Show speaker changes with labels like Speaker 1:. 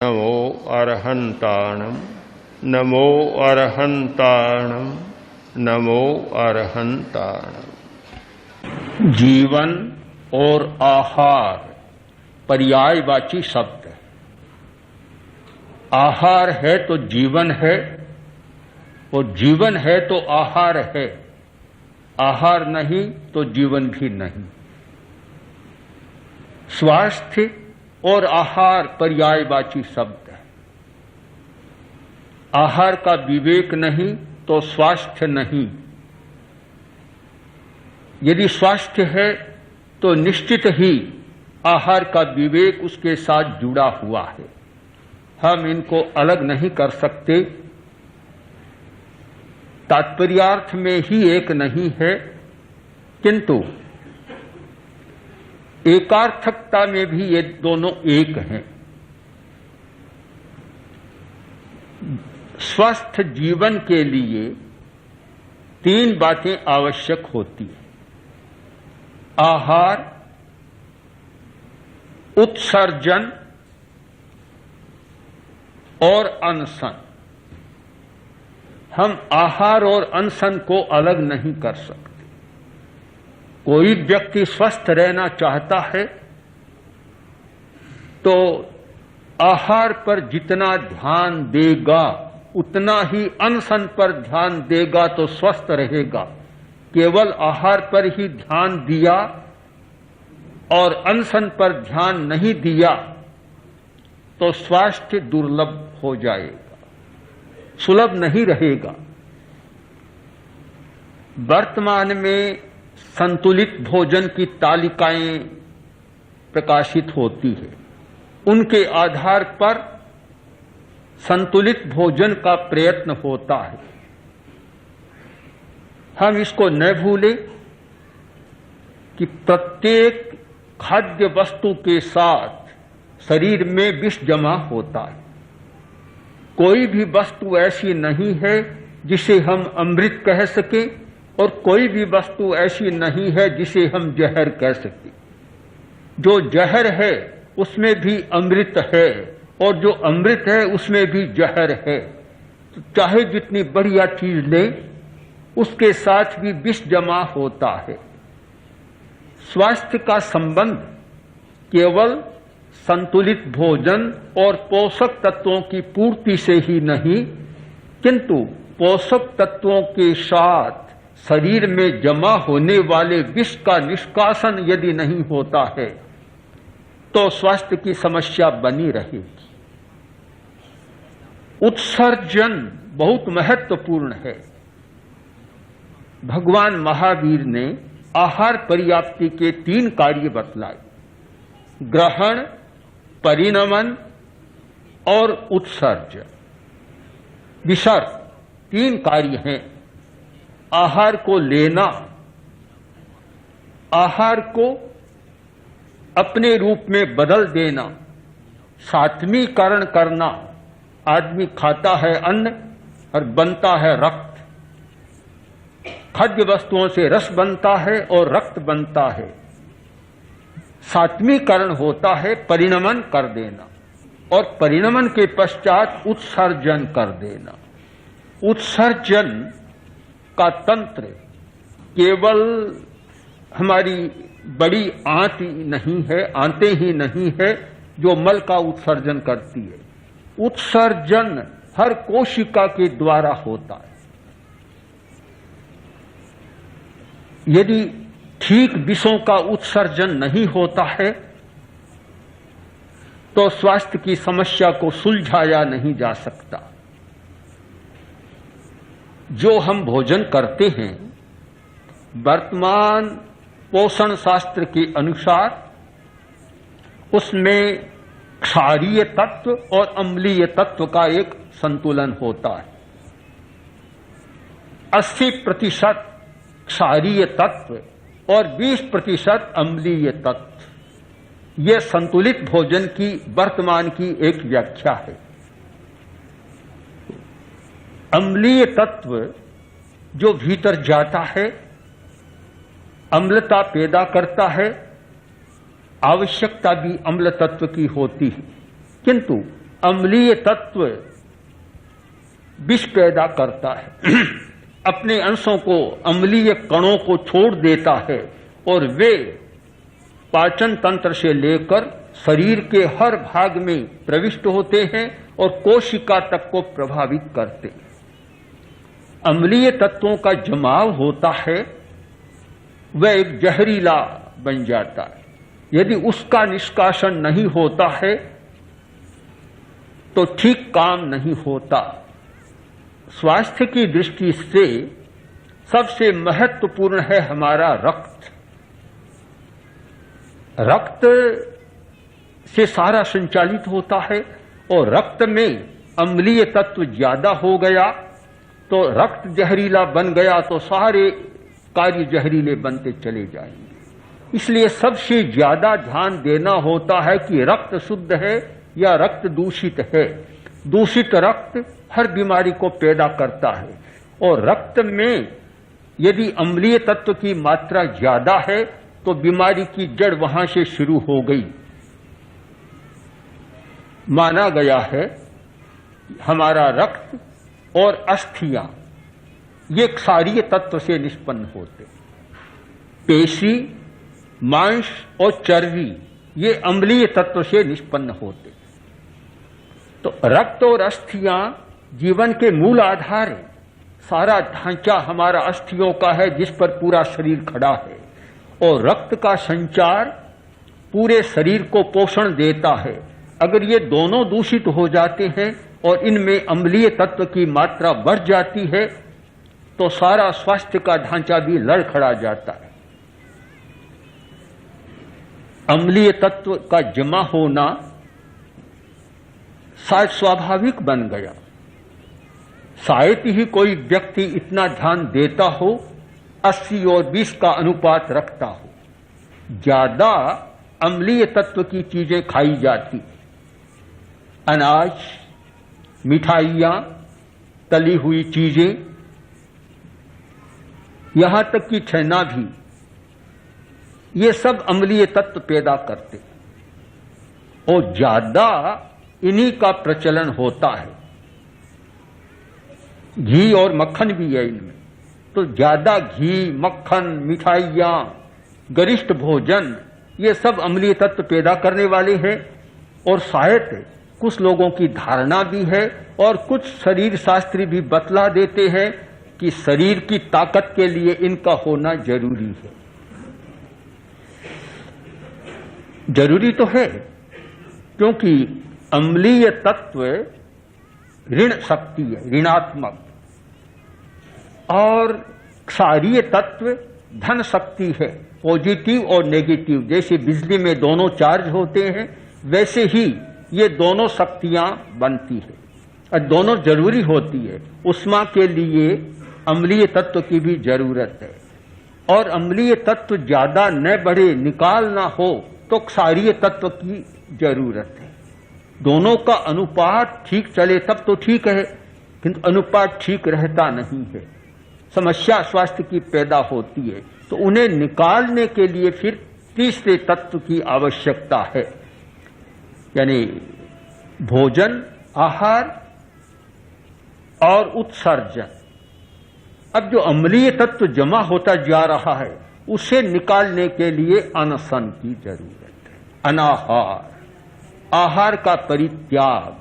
Speaker 1: नमो अरहन्ताणं नमो अरहन्ताणं नमो अरहन्ताणं। जीवन और आहार पर्यायवाची शब्द। आहार है तो जीवन है और जीवन है तो आहार है। आहार नहीं तो जीवन भी नहीं। स्वास्थ्य और आहार पर्यायवाची शब्द है। आहार का विवेक नहीं तो स्वास्थ्य नहीं। यदि स्वास्थ्य है तो निश्चित ही आहार का विवेक उसके साथ जुड़ा हुआ है। हम इनको अलग नहीं कर सकते। तात्पर्यार्थ में ही एक नहीं है, किंतु एकार्थकता में भी ये दोनों एक हैं। स्वस्थ जीवन के लिए तीन बातें आवश्यक होती हैं: आहार, उत्सर्जन और अनशन। हम आहार और अनशन को अलग नहीं कर सकते। कोई व्यक्ति स्वस्थ रहना चाहता है तो आहार पर जितना ध्यान देगा उतना ही अनशन पर ध्यान देगा तो स्वस्थ रहेगा। केवल आहार पर ही ध्यान दिया और अनशन पर ध्यान नहीं दिया तो स्वास्थ्य दुर्लभ हो जाएगा, सुलभ नहीं रहेगा। वर्तमान में संतुलित भोजन की तालिकाएं प्रकाशित होती है। उनके आधार पर संतुलित भोजन का प्रयत्न होता है। हम इसको न भूलें कि प्रत्येक खाद्य वस्तु के साथ शरीर में विष जमा होता है। कोई भी वस्तु ऐसी नहीं है जिसे हम अमृत कह सकें और कोई भी वस्तु ऐसी नहीं है जिसे हम जहर कह सकें। जो जहर है उसमें भी अमृत है और जो अमृत है उसमें भी जहर है। तो चाहे जितनी बढ़िया चीज लें उसके साथ भी विष जमा होता है। स्वास्थ्य का संबंध केवल संतुलित भोजन और पोषक तत्वों की पूर्ति से ही नहीं, किंतु पोषक तत्वों के साथ शरीर में जमा होने वाले विष का निष्कासन यदि नहीं होता है तो स्वास्थ्य की समस्या बनी रहेगी। उत्सर्जन बहुत महत्वपूर्ण है। भगवान महावीर ने आहार पर्याप्ति के 3 कार्य बतलाए: ग्रहण, परिणमन और उत्सर्जन। विसर्ग 3 कार्य हैं। आहार को लेना, आहार को अपने रूप में बदल देना, सात्वीकरण करना। आदमी खाता है अन्न और बनता है रक्त। खाद्य वस्तुओं से रस बनता है और रक्त बनता है। सात्वीकरण होता है परिणमन कर देना और परिणमन के पश्चात उत्सर्जन कर देना। उत्सर्जन का तंत्र केवल हमारी बड़ी आंत नहीं है, आंतें ही नहीं है जो मल का उत्सर्जन करती है। उत्सर्जन हर कोशिका के द्वारा होता है। यदि ठीक विषों का उत्सर्जन नहीं होता है तो स्वास्थ्य की समस्या को सुलझाया नहीं जा सकता। जो हम भोजन करते हैं, वर्तमान पोषण शास्त्र के अनुसार उसमें क्षारीय तत्व और अम्लीय तत्व का एक संतुलन होता है। 80% क्षारीय तत्व और 20% अम्लीय तत्व। यह संतुलित भोजन की वर्तमान की एक व्याख्या है। अम्लीय तत्व जो भीतर जाता है, अम्लता पैदा करता है। आवश्यकता भी अम्ल तत्व की होती है, किंतु अम्लीय तत्व विष पैदा करता है, अपने अंशों को, अम्लीय कणों को छोड़ देता है और वे पाचन तंत्र से लेकर शरीर के हर भाग में प्रविष्ट होते हैं और कोशिका तक को प्रभावित करते हैं। अम्लीय तत्वों का जमाव होता है, वह एक जहरीला बन जाता है। यदि उसका निष्कासन नहीं होता है तो ठीक काम नहीं होता। स्वास्थ्य की दृष्टि से सबसे महत्वपूर्ण है हमारा रक्त। रक्त से सारा संचालित होता है और रक्त में अम्लीय तत्व ज्यादा हो गया तो रक्त जहरीला बन गया तो सारे कार्य जहरीले बनते चले जाएंगे। इसलिए सबसे ज्यादा ध्यान देना होता है कि रक्त शुद्ध है या रक्त दूषित है। दूषित रक्त हर बीमारी को पैदा करता है और रक्त में यदि अम्लीय तत्व की मात्रा ज्यादा है तो बीमारी की जड़ वहां से शुरू हो गई। माना गया है हमारा रक्त और अस्थियां ये क्षारीय तत्व से निष्पन्न होते। पेशी, मांस और चर्बी ये अम्लीय तत्व से निष्पन्न होते। तो रक्त और अस्थियां जीवन के मूल आधार है। सारा ढांचा हमारा अस्थियों का है जिस पर पूरा शरीर खड़ा है और रक्त का संचार पूरे शरीर को पोषण देता है। अगर ये दोनों दूषित हो जाते हैं और इनमें अम्लीय तत्व की मात्रा बढ़ जाती है तो सारा स्वास्थ्य का ढांचा भी लड़खड़ा जाता है। अम्लीय तत्व का जमा होना शायद स्वाभाविक बन गया। शायद ही कोई व्यक्ति इतना ध्यान देता हो, 80 और 20 का अनुपात रखता हो। ज्यादा अम्लीय तत्व की चीजें खाई जाती, अनाज, मिठाइयां, तली हुई चीजें, यहां तक कि छेना भी, ये सब अम्लीय तत्व पैदा करते और ज्यादा इन्हीं का प्रचलन होता है। घी और मक्खन भी है इनमें, तो ज्यादा घी, मक्खन, मिठाइयां, गरिष्ठ भोजन ये सब अम्लीय तत्व पैदा करने वाले हैं। और शायद कुछ लोगों की धारणा भी है और कुछ शरीर शास्त्री भी बतला देते हैं कि शरीर की ताकत के लिए इनका होना जरूरी है। जरूरी तो है क्योंकि अम्लीय तत्व ऋण शक्ति है, ऋणात्मक, और क्षारीय तत्व धन शक्ति है, पॉजिटिव और नेगेटिव। जैसे बिजली में दोनों चार्ज होते हैं वैसे ही ये दोनों शक्तियां बनती है और दोनों जरूरी होती है। उष्मा के लिए अम्लीय तत्व की भी जरूरत है और अम्लीय तत्व ज्यादा न बढ़े, निकाल ना हो तो क्षारीय तत्व की जरूरत है। दोनों का अनुपात ठीक चले तब तो ठीक है, किंतु अनुपात ठीक रहता नहीं है, समस्या स्वास्थ्य की पैदा होती है। तो उन्हें निकालने के लिए फिर तीसरे तत्व की आवश्यकता है, यानी भोजन, आहार और उत्सर्जन। अब जो अम्लीय तत्व जमा होता जा रहा है उसे निकालने के लिए अनशन की जरूरत है। अनाहार, आहार का परित्याग,